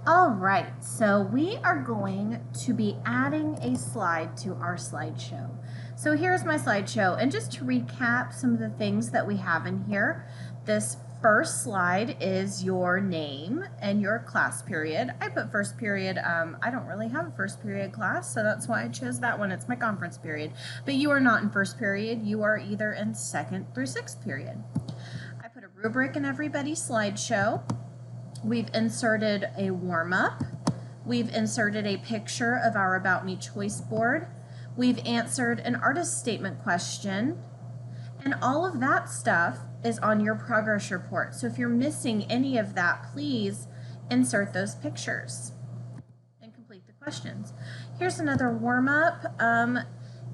All right, so we are going to be adding a slide to our slideshow. So here's my slideshow, and just to recap some of the things that we have in here, this first slide is your name and your class period. I put first period. I don't really have a first period class, so that's why I chose that one. It's my conference period. But you are not in first period. You are either in second through sixth period. I put a rubric in everybody's slideshow. We've inserted a warm-up. We've inserted a picture of our About Me choice board. We've answered an artist statement question. And all of that stuff is on your progress report. So if you're missing any of that, please insert those pictures and complete the questions. Here's another warm-up.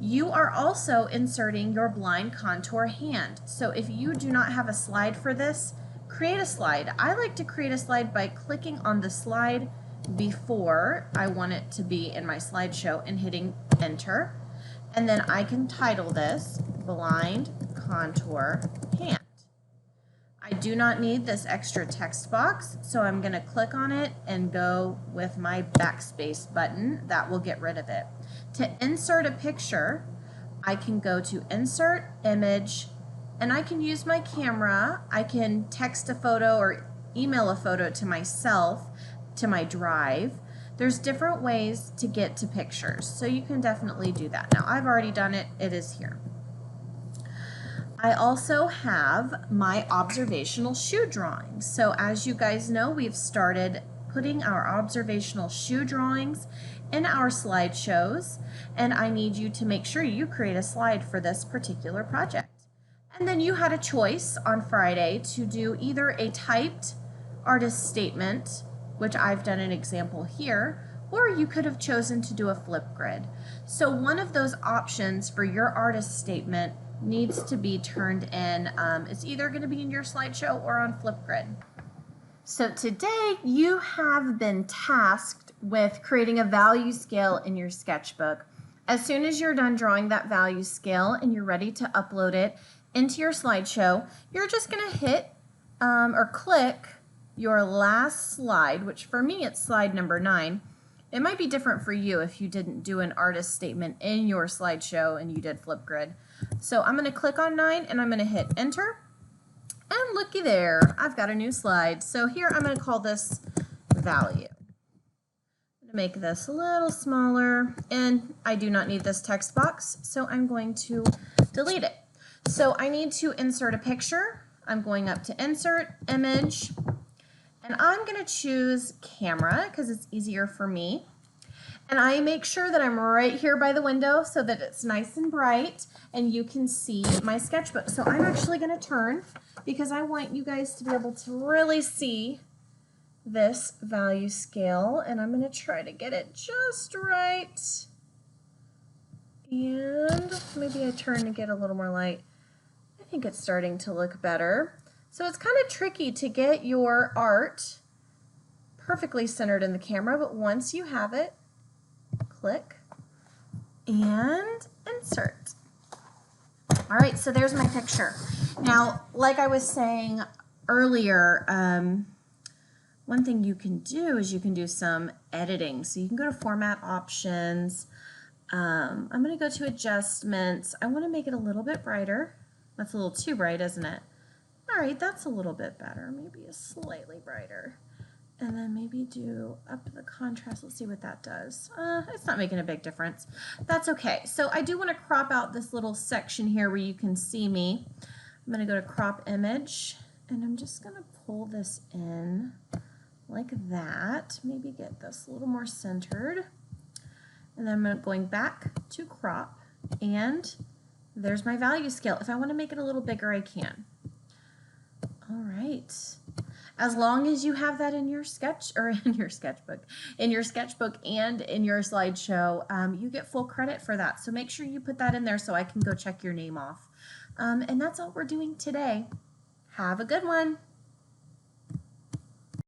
You are also inserting your blind contour hand. So if you do not have a slide for this, create a slide. I like to create a slide by clicking on the slide before I want it to be in my slideshow and hitting enter. And then I can title this Blind Contour Hand. I do not need this extra text box, so I'm going to click on it and go with my backspace button. That will get rid of it. To insert a picture, I can go to Insert, Image, and I can use my camera. I can text a photo or email a photo to myself, to my drive. There's different ways to get to pictures, so you can definitely do that. Now, I've already done it. It is here. I also have my observational shoe drawings. So as you guys know, we've started putting our observational shoe drawings in our slideshows, and I need you to make sure you create a slide for this particular project. And then you had a choice on Friday to do either a typed artist statement, which I've done an example here, or you could have chosen to do a flip grid. So one of those options for your artist statement needs to be turned in. It's either going to be in your slideshow or on Flipgrid. So today you have been tasked with creating a value scale in your sketchbook. As soon as you're done drawing that value scale and you're ready to upload it into your slideshow, you're just going to hit or click your last slide, which for me it's slide number 9. It might be different for you if you didn't do an artist statement in your slideshow and you did Flipgrid. So I'm going to click on 9 and I'm going to hit enter. And looky there, I've got a new slide. So here I'm going to call this value. I'm going to make this a little smaller, and I do not need this text box, so I'm going to delete it. So I need to insert a picture. I'm going up to Insert, Image, and I'm going to choose Camera because it's easier for me. And I make sure that I'm right here by the window so that it's nice and bright and you can see my sketchbook. So I'm actually going to turn because I want you guys to be able to really see this value scale, and I'm going to try to get it just right. And maybe I turn to get a little more light. I think it's starting to look better. So it's kind of tricky to get your art perfectly centered in the camera, but once you have it, click and insert. All right, so there's my picture. Now, like I was saying earlier, one thing you can do is you can do some editing. So you can go to Format Options. I'm going to go to Adjustments. I want to make it a little bit brighter. That's a little too bright, isn't it? All right, that's a little bit better. Maybe a slightly brighter. And then maybe do up the contrast. Let's see what that does. It's not making a big difference. That's okay. So I do want to crop out this little section here where you can see me. I'm going to go to Crop Image, and I'm just going to pull this in like that. Maybe get this a little more centered. And then I'm going back to Crop, and there's my value scale. If I want to make it a little bigger, I can. All right. As long as you have that in your sketchbook and in your slideshow, you get full credit for that. So make sure you put that in there so I can go check your name off. And that's all we're doing today. Have a good one.